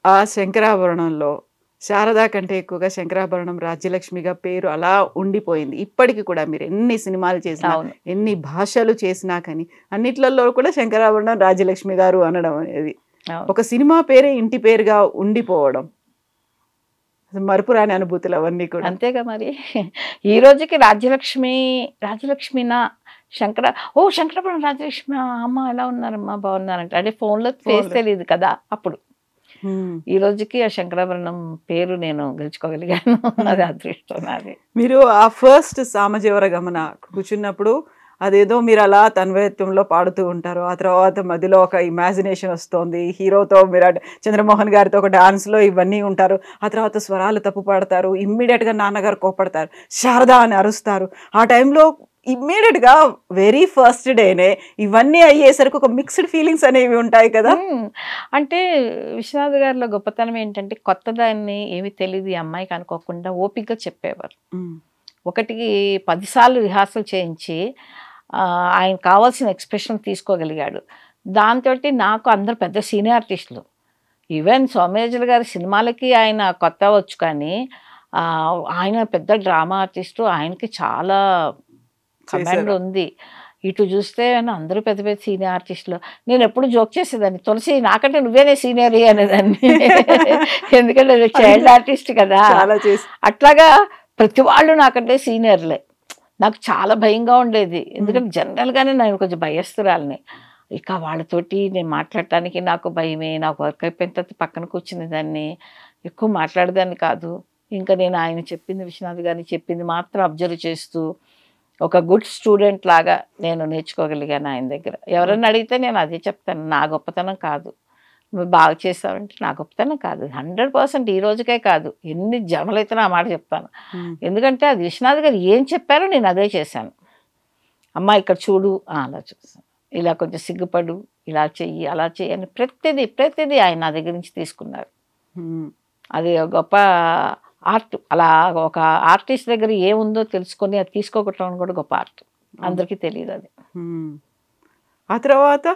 ఆ శంకరాభరణంలో శారదా కంటే ఎక్కువగా శంకరాభరణం రాజ్యలక్ష్మిగా పేరు అలా ఉండిపోయింది. ఇప్పటికి కూడా మీరు ఎన్ని సినిమాలు చేసినా, అవును. ఎన్ని భాషలు చేసినా కానీ అన్నిట్లలో కూడా శంకరాభరణం రాజ్యలక్ష్మి గారు అనడం అనేది అవును. ఒక సినిమా పేరే ఇంటి పేరుగా ఉండిపోవడం. అసలు మరుపురాని అనుభూతులు అవన్నీ కూడా. అంతేగా మరి. ఈ రోజుకి రాజ్యలక్ష్మినా శంకరాభరణం రాజ్యలక్ష్మి అమ్మ ఎలా ఉన్నారమ్మా బాగున్నారంట. అంటే ఫోన్లో ఫేస్ ఫోన్లో. తెలియదు కదా అప్పుడు. హ్మ్. ఈ రోజుకి ఆ శంకరాభరణం పేరు నేను గెలుచుకోగలిగాను. అది అదృష్టం నాది. మీరు ఆ ఫస్ట్ సామజీవర గమన కూర్చున్నప్పుడు అదేదో మీరు అలా తన్మయత్వంలో పాడుతూ ఉంటారు. ఆ తర్వాత మధ్యలో ఒక ఇమాజినేషన్ వస్తుంది. హీరోతో మీరు చంద్రమోహన్ గారితో ఒక డాన్స్లో ఇవన్నీ ఉంటారు. ఆ తర్వాత స్వరాలు తప్పు పాడతారు. ఇమ్మీడియట్గా నాన్నగారు కోపడతారు. శారదా అని అరుస్తారు. ఆ టైంలో ఇమ్మీడియట్గా వెరీ ఫస్ట్ డేనే ఇవన్నీ అయ్యేసరికి ఒక మిక్స్డ్ ఫీలింగ్స్ అనేవి ఉంటాయి కదా. అంటే విశ్వనాథ్ గారిలో గొప్పతనం ఏంటంటే కొత్త దాన్ని ఏమి తెలియదు ఈ అమ్మాయికి అనుకోకుండా ఓపికగా చెప్పేవారు. ఒకటికి 10 సార్లు రిహార్సల్ చేయించి ఆయన కావాల్సిన ఎక్స్ప్రెషన్ తీసుకోగలిగాడు. దాంతో నాకు అందరు పెద్ద సీనియర్ ఆర్టిస్టులు, ఈవెన్ సోమయాజులు గారి సినిమాలకి ఆయన కొత్త వచ్చు, కానీ ఆయన పెద్ద డ్రామా ఆర్టిస్టు. ఆయనకి చాలా కమాండ్ ఉంది. ఇటు చూస్తే అందరూ పెద్ద పెద్ద సీనియర్ ఆర్టిస్టులు. నేను ఎప్పుడు జోక్ చేసేదాన్ని, తులసి నాకంటే నువ్వేనే సీనియర్ అనేదాన్ని. ఎందుకంటే చైల్డ్ ఆర్టిస్ట్ కదా. అట్లాగా ప్రతి వాళ్ళు నాకంటే సీనియర్లే. నాకు చాలా భయంగా ఉండేది, ఎందుకంటే జనరల్గానే నేను కొంచెం భయస్తురాలని. ఇక వాళ్ళతోటి నేను మాట్లాడటానికి నాకు భయమే. నాకు వర్క్ అయిపోయిన తర్వాత పక్కన కూర్చునే దాన్ని, ఎక్కువ మాట్లాడేదాన్ని కాదు. ఇంకా నేను ఆయన చెప్పింది, విశ్వనాథ్ గారిని చెప్పింది మాత్రం అబ్జర్వ్ చేస్తూ ఒక గుడ్ స్టూడెంట్ లాగా నేను నేర్చుకోగలిగాను ఆయన దగ్గర. ఎవరన్నా అడిగితే నేను అదే చెప్తాను, నా గొప్పతనం కాదు. నువ్వు బాగా చేస్తావంటే నా గొప్పతనం కాదు, 100% ఈ రోజుకే కాదు, ఎన్ని జన్మలైతే నా మాట చెప్తాను. ఎందుకంటే అది విశ్వనాథ్ గారు ఏం చెప్పారో నేను అదే చేశాను. అమ్మ ఇక్కడ చూడు, అలా చూస్తాను, ఇలా కొంచెం సిగ్గుపడు, ఇలా చెయ్యి, అలా చెయ్యి అని ప్రతిదీ ఆయన నా దగ్గర నుంచి తీసుకున్నారు. అది గొప్ప ఆర్ట్. అలా ఒక ఆర్టిస్ట్ దగ్గర ఏముందో తెలుసుకొని అది తీసుకోవటం కూడా గొప్ప ఆర్ట్. అందరికీ తెలియదు అది. ఆ తర్వాత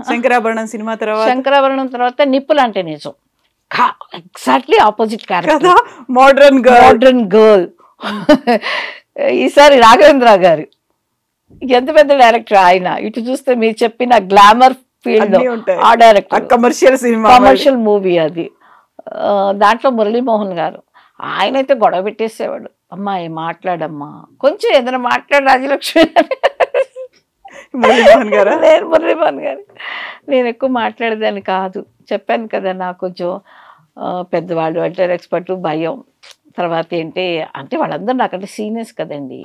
శంకరాభరణం సినిమా తర్వాత నిప్పులు అంటే నిజం exactly opposite character, modern girl. ఈసారి రాఘవేంద్ర గారు ఎంత పెద్ద డైరెక్టర్ ఆయన. ఇటు చూస్తే మీరు చెప్పిన గ్లామర్ ఫీల్డ్ ఆ డైరెక్టర్, కమర్షియల్ మూవీ అది. దాంట్లో మురళీమోహన్ గారు, ఆయనైతే గొడవ పెట్టేసేవాడు. అమ్మాయి మాట్లాడమ్మా, కొంచెం ఏదైనా మాట్లాడు రాజలక్ష్మి. మురళీమోహన్ గారు నేను ఎక్కువ మాట్లాడేదాన్ని కాదు. చెప్పాను కదా, నాకు కొంచెం పెద్దవాళ్ళు అంటే ఎక్స్పర్ట్ భయం. తర్వాత ఏంటి అంటే వాళ్ళందరూ నాకంటే సీనియర్స్ కదండి.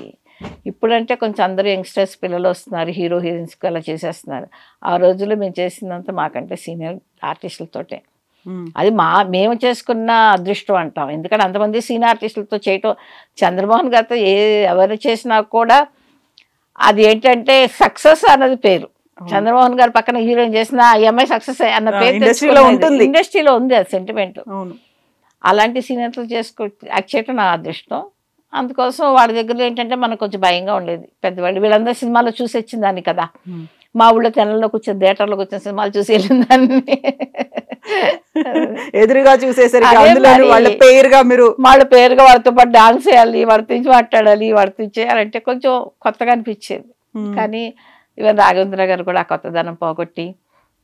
ఇప్పుడంటే కొంచెం అందరూ యంగ్స్టర్స్ పిల్లలు వస్తున్నారు, హీరో హీరోయిన్స్కి అలా చేసేస్తున్నారు. ఆ రోజుల్లో మేము చేసినంత మాకంటే సీనియర్ ఆర్టిస్టులతోటే. అది మేము చేసుకున్న అదృష్టం అంటాం. ఎందుకంటే అంతమంది సీనియర్ ఆర్టిస్టులతో చేయటం, చంద్రమోహన్ గారితో ఎవరు చేసినా కూడా అది ఏంటంటే సక్సెస్ అన్నది పేరు. చంద్రమోహన్ గారు పక్కన హీరోయిన్ చేసిన ఎంఐ సక్సెస్ అన్న పేరు ఇండస్ట్రీలో ఉంది, అది సెంటిమెంట్. అలాంటి సీనియర్తో యాక్ట్ చేయటం నా అదృష్టం. అందుకోసం వాడి దగ్గర ఏంటంటే మనకు కొంచెం భయంగా ఉండేది. పెద్దవాళ్ళు వీళ్ళందరూ సినిమాలో చూసి వచ్చిందాన్ని కదా, మా ఊళ్ళో తెలంలో కూర్చొని థియేటర్లో కూర్చొని సినిమాలు చూసి వెళ్ళిన దాన్ని ఎదురుగా చూసేసరికి వాళ్ళ పేరుగా వాళ్ళతో పాటు డాన్స్ చేయాలి, వాడితో మాట్లాడాలి, వాడితో చేయాలంటే కొంచెం కొత్తగా అనిపించేది. కానీ ఈవెన్ రాఘవేంద్ర గారు కూడా ఆ కొత్తదనం పోగొట్టి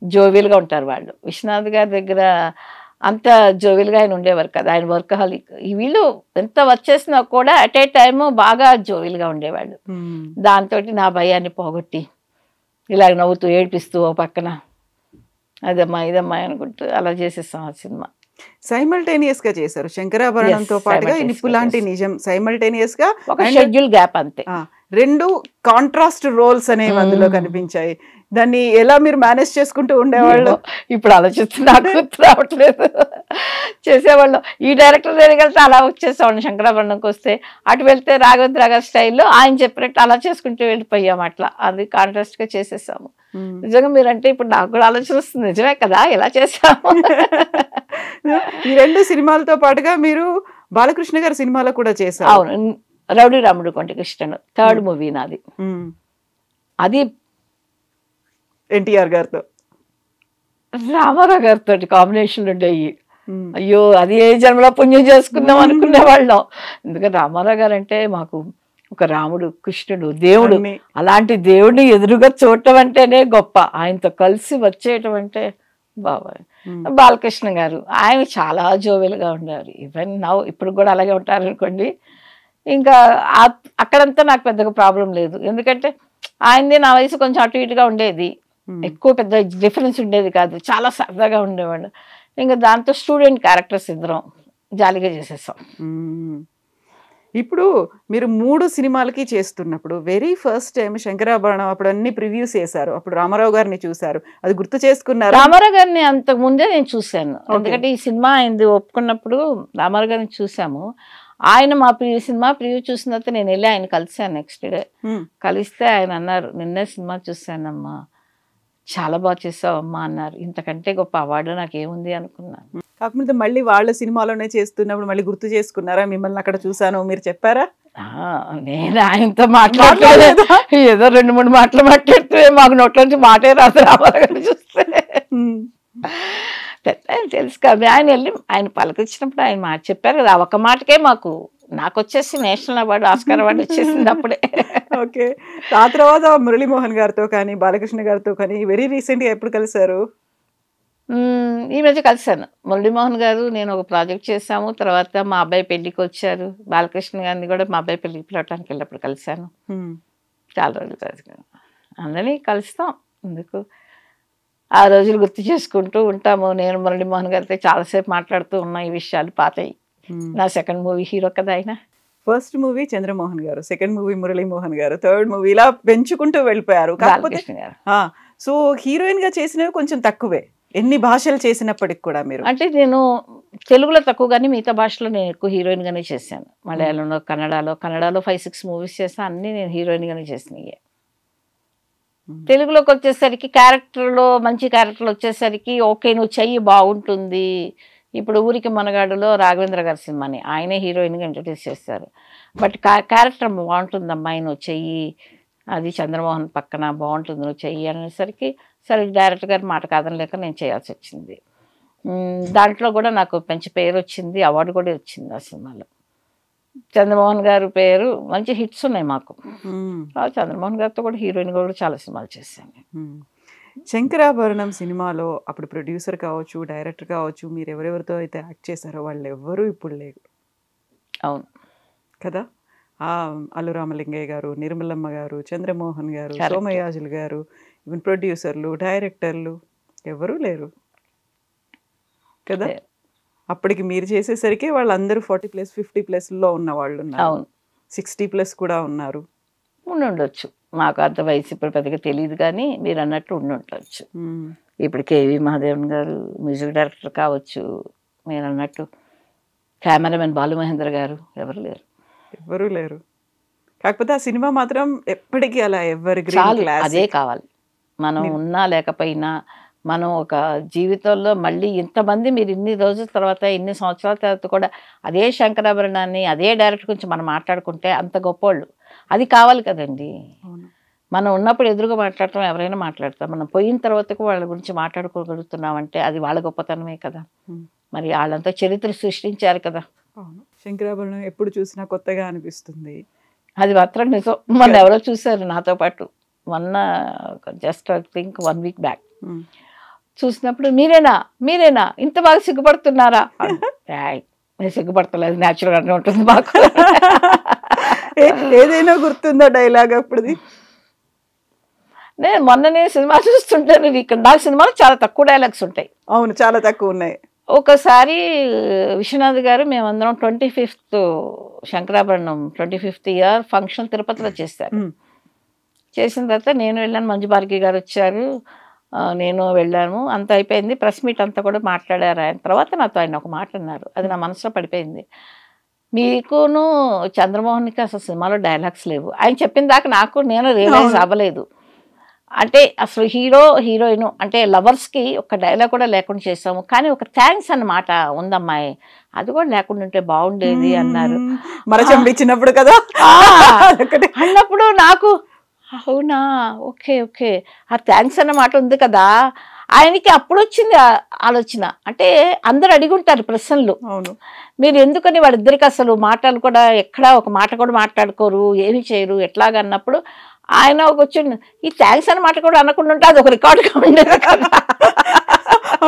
జోవియల్గా ఉంటారు వాళ్ళు. విశ్వనాథ్ గారి దగ్గర అంత జోవియల్గా ఆయన ఉండేవారు కదా, ఆయన వర్కహాలిక్. వీళ్ళు ఎంత వర్క్ చేసినా కూడా అట్ ఏ టైమ్ బాగా జోవియల్గా ఉండేవాళ్ళు. దాంతో నా భయాన్ని పోగొట్టి ఇలాగ నవ్వుతూ ఏడిపిస్తూ ఓ పక్కన అదమ్మా ఇదమ్మా అనుకుంటూ అలా చేసేస్తాం ఆ సినిమా. సైమల్టేనియస్ గా చేశారు శంకరాభరణంతో పాటుగా నిప్పు లాంటి నిజం. సైమల్టేనియస్ గా ఒక షెడ్యూల్ గ్యాప్ అంతే. రెండు కాంట్రాస్ట్ రోల్స్ అనేవి అందులో కనిపించాయి. దాన్ని ఎలా మీరు మేనేజ్ చేసుకుంటూ ఉండేవాళ్ళు? ఇప్పుడు ఆలోచిస్తే నాకు గుర్తు రావట్లేదు. చేసేవాళ్ళు ఈ డైరెక్టర్ దగ్గరికి వెళ్తే అలా వచ్చేసేవాళ్ళం, శంకరాభరణంకి వస్తే అటు వెళ్తే రాఘవేంద్ర గారి స్టైల్లో ఆయన చెప్పినట్టు అలా చేసుకుంటూ వెళ్ళిపోయాము. అట్లా అది కాంట్రాస్ట్గా చేసేసాము. నిజంగా మీరంటే ఇప్పుడు నాకు కూడా ఆలోచన వస్తుంది, నిజమే కదా ఎలా చేసాము. ఈ రెండు సినిమాలతో పాటుగా మీరు బాలకృష్ణ గారి సినిమాలో కూడా చేశారు. అవును, రౌడీ రాముడు కొంటి కృష్ణను, థర్డ్ మూవీ నాది. అది ఎన్టీఆర్ గారితో రామారావు గారితో కాంబినేషన్ ఉండేవి. అయ్యో అది ఏ జన్మలో పుణ్యం చేసుకుందాం అనుకునే వాళ్ళం. ఎందుకంటే రామారావు గారు అంటే మాకు ఒక రాముడు, కృష్ణుడు, దేవుడు. అలాంటి దేవుడిని ఎదురుగా చూడటం అంటేనే గొప్ప. ఆయనతో కలిసి వచ్చేయటం అంటే బాబాయ్. బాలకృష్ణ గారు ఆయన చాలా జోవెల్గా ఉండేవారు. ఈవెన్ నౌ ఇప్పుడు కూడా అలాగే ఉంటారు అనుకోండి. ఇంకా అక్కడంతా నాకు పెద్దగా ప్రాబ్లం లేదు. ఎందుకంటే ఆయనది నా వయసు కొంచెం అటు ఇటుగా ఉండేది. ఎక్కువ పెద్ద డిఫరెన్స్ ఉండేది కాదు. చాలా సరదాగా ఉండేవాడు. ఇంకా దాంతో స్టూడెంట్ క్యారెక్టర్స్ ఇద్దరం జాలీగా చేసేసాం. ఇప్పుడు మీరు 3 సినిమాలకి చేస్తున్నప్పుడు వెరీ ఫస్ట్ టైం శంకరాభరణం అప్పుడు అన్ని ప్రివ్యూస్ చేశారు. అప్పుడు రామారావు గారిని చూశారు. అది గుర్తు చేసుకున్నారు? రామారావు గారిని అంతకు ముందే నేను చూశాను. ఎందుకంటే ఈ సినిమా ఆయనది ఒప్పుకున్నప్పుడు రామారావు గారిని చూసాము. ఆయన మా సినిమా ప్రివ్యూ చూసిన తర్వాత నేను వెళ్ళి ఆయన కలిసాను నెక్స్ట్ డే. కలిస్తే ఆయన అన్నారు, నిన్నే సినిమా చూశానమ్మా, చాలా బాగా చేసావు అమ్మా అన్నారు. ఇంతకంటే గొప్ప అవార్డు నాకేముంది అనుకున్నాను. కాకపోతే మళ్ళీ వాళ్ళ సినిమాలోనే చేస్తున్నప్పుడు మళ్ళీ గుర్తు చేసుకున్నారా? మిమ్మల్ని అక్కడ చూసాను మీరు చెప్పారా? నేను ఆయనతో మాట్లాడలేదు. ఏదో 2-3 మాటలు మాట్లాడితే మాకు నోట్ల నుంచి మాటే రాదు రామారావు గారిని చూస్తే. తెలుసు కదా, ఆయన వెళ్ళి ఆయన పలకరించినప్పుడు ఆయన మాట చెప్పారు కదా, ఒక మాటకే నాకు వచ్చేసి నేషనల్ అవార్డు, ఆస్కార్ అవార్డు వచ్చేసింది అప్పుడే. ఓకే. ఆ తర్వాత మురళీమోహన్ గారితో కానీ బాలకృష్ణ గారితో కానీ వెరీ రీసెంట్గా ఎప్పుడు కలిసారు? ఈ మధ్య కలిసాను. మురళీమోహన్ గారు నేను ఒక ప్రాజెక్ట్ చేశాము. తర్వాత మా అబ్బాయి పెళ్లికి వచ్చారు. బాలకృష్ణ గారిని కూడా మా అబ్బాయి పెళ్లికి పిలవటానికి వెళ్ళినప్పుడు కలిశాను. చాలా రోజులు కలిసి అందరినీ కలుస్తాం. ఎందుకు ఆ రోజులు గుర్తు చేసుకుంటూ ఉంటాము. నేను మురళీమోహన్ గారితో చాలాసేపు మాట్లాడుతూ ఉన్నా ఈ విషయాలు పాతయి. నా సెకండ్ మూవీ హీరో కదా ఆయన. ఫస్ట్ మూవీ చంద్రమోహన్ గారు, సెకండ్ మూవీ మురళీమోహన్ గారు, థర్డ్ మూవీ ఇలా పెంచుకుంటూ వెళ్ళిపోయారు. బాలకృష్ణ గారు. సో హీరోయిన్ గా చేసినవి కొంచెం తక్కువే, ఎన్ని భాషలు చేసినప్పటికి కూడా. మీరు అంటే నేను తెలుగులో తక్కువ కానీ మిగతా భాషలో నేను ఎక్కువ హీరోయిన్ గానే చేశాను. మలయాళంలో, కన్నడలో 5-6 మూవీస్ చేస్తాను. అన్ని నేను హీరోయిన్ గానే చేసినాయి. తెలుగులోకి వచ్చేసరికి క్యారెక్టర్లో మంచి క్యారెక్టర్లు వచ్చేసరికి ఓకే నువ్వు చెయ్యి బాగుంటుంది. ఇప్పుడు ఊరికి మనగాడులో రాఘవేంద్ర గారి సినిమాని ఆయనే హీరోయిన్గా ఇంట్రడ్యూస్ చేస్తారు. బట్ క్యారెక్టర్ బాగుంటుందమ్మా నువ్వు చెయ్యి, అది చంద్రమోహన్ పక్కన బాగుంటుంది నువ్వు చెయ్యి అనేసరికి సరే డైరెక్టర్ గారి మాట కాదనలేక నేను చేయాల్సి వచ్చింది. దాంట్లో కూడా నాకు మంచి పేరు వచ్చింది, అవార్డు కూడా వచ్చింది ఆ సినిమాలో. చంద్రమోహన్ గారి పేరు మంచి హిట్స్ ఉన్నాయి మాకు. చంద్రమోహన్ గారితో కూడా హీరోయిన్ కూడా చాలా సినిమాలు చేశాను. శంకరాభరణం సినిమాలో అప్పుడు ప్రొడ్యూసర్ కావచ్చు, డైరెక్టర్ కావచ్చు, మీరు ఎవరెవరితో అయితే యాక్ట్ చేశారో వాళ్ళు ఎవ్వరూ ఇప్పుడు లేరు. అవును కదా. అల్లు రామలింగయ్య గారు, నిర్మలమ్మ గారు, చంద్రమోహన్ గారు, సోమయాజులు గారు, ఈవెన్ ప్రొడ్యూసర్లు, డైరెక్టర్లు ఎవరూ లేరు కదా. అప్పటికి మీరు చేసేసరికి వాళ్ళందరూ 40+, 50+లో ఉన్న వాళ్ళు ఉన్నారు, 60+ కూడా ఉన్నారు. ఉండొచ్చు, మాకు అంత వయసు ఇప్పుడు పెద్దగా తెలియదు కానీ మీరు అన్నట్టు ఉండొచ్చు. ఇప్పుడు కేవి మహాదేవన్ గారు మ్యూజిక్ డైరెక్టర్ కావచ్చు, మీరు అన్నట్టు కెమెరామెన్ బాలు మహేంద్ర గారు, ఎవరు లేరు. కాకపోతే ఆ సినిమా మాత్రం ఎప్పటికీ అలా అదే కావాలి. మనం ఉన్నా లేకపోయినా మనం ఒక జీవితంలో మళ్ళీ ఇంతమంది మీరు ఇన్ని రోజుల తర్వాత ఇన్ని సంవత్సరాల తర్వాత కూడా అదే శంకరాభరణాన్ని అదే డైరెక్టర్ గురించి మనం మాట్లాడుకుంటే అంత గొప్పోళ్ళు. అది కావాలి కదండి. మనం ఉన్నప్పుడు ఎదురుగా మాట్లాడటం ఎవరైనా మాట్లాడతాం, మనం పోయిన తర్వాత వాళ్ళ గురించి మాట్లాడుకోగలుగుతున్నామంటే అది వాళ్ళ గొప్పతనమే కదా. మరి వాళ్ళంతా చరిత్ర సృష్టించారు కదా. శంకరాభరణం ఎప్పుడు చూసినా కొత్తగా అనిపిస్తుంది. అది మాత్రం నిజం. మొన్న ఎవరో చూశారు నాతో పాటు, మొన్న just I think 1 week back చూసినప్పుడు మీరేనా ఇంత బాగా సిగ్గుపడుతున్నారా? నేను సిగ్గుపడతలేదు, న్యాచురల్గానే ఉంటుంది మాకు. ఏదైనా గుర్తుందా డైలాగ్ అప్పుడుది? నేను మొన్ననే సినిమా చూస్తుంటాను, ఇక్కడ నాకు సినిమాలో చాలా తక్కువ డైలాగ్స్ ఉంటాయి. అవును, చాలా తక్కువ ఉన్నాయి. ఒకసారి విశ్వనాథ్ గారు మేమందరం 25th Shankarabharanam 25th year function తిరుపతిలో చేశారు. చేసిన తర్వాత నేను వెళ్ళాను, మంజు భార్గవి గారు వచ్చారు, నేను వెళ్ళాను. అంత అయిపోయింది, ప్రెస్ మీట్ అంతా కూడా మాట్లాడారు. ఆయన తర్వాత నాతో ఆయన ఒక మాట అన్నారు, అది నా మనసులో పడిపోయింది. మీకును చంద్రమోహన్కి అసలు సినిమాలో డైలాగ్స్ లేవు. ఆయన చెప్పిన దాకా నేను రియలైజ్ అవ్వలేదు. అంటే అసలు హీరోయిన్ అంటే లవర్స్కి ఒక డైలాగ్ కూడా లేకుండా చేసాము, కానీ ఒక థ్యాంక్స్ అన్నమాట ఉందమ్మాయి, అది కూడా లేకుండా ఉంటే బాగుండేది అన్నారు. మరచంపించినప్పుడు కదా అన్నప్పుడు నాకు అవునా, ఓకే ఆ థ్యాంక్స్ అన్నమాట ఉంది కదా, ఆయనకి అప్పుడు వచ్చింది ఆలోచన. అంటే అందరు అడిగి ఉంటారు ప్రశ్నలు, అవును. మీరు ఎందుకని వాళ్ళిద్దరికి అసలు మాటలు కూడా ఎక్కడా ఒక మాట కూడా మాట్లాడుకోరు, ఏమి చేయరు ఎట్లాగన్నప్పుడు ఆయన ఒక వచ్చి ఈ థ్యాంక్స్ అని మాట కూడా అనకుండా ఉంటే అది ఒక రికార్డుగా ఉండేది కదా.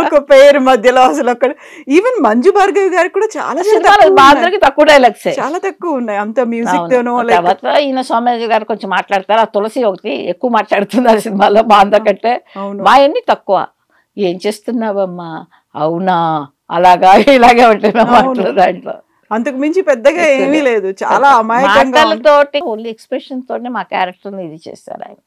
ఒక పేరు మధ్యలో అసలు అక్కడ ఈవెన్ మంజు భార్గవి గారికి కూడా చాలా సినిమాలు మా అందరికి తక్కువ డైలాగ్స్, చాలా తక్కువ ఉన్నాయి. అంత మ్యూజిక్ తోనో తర్వాత ఈయన సోమయాజు గారు కొంచెం మాట్లాడతారు, ఆ తులసి ఒకటి ఎక్కువ మాట్లాడుతున్నారు సినిమాలో మా అందరికంటే. మా అన్ని తక్కువ. ఏం చేస్తున్నావమ్మా, అవునా, అలాగా ఇలాగే ఉంటాయి మాటలు దాంట్లో. అంతకు మించి పెద్దగా ఏమీ లేదు, చాలా అమాయకంగా మాటలతోటి ఓన్లీ ఎక్స్ప్రెషన్ తోనే మా క్యారెక్టర్ ఇది చేస్తారు ఆయన.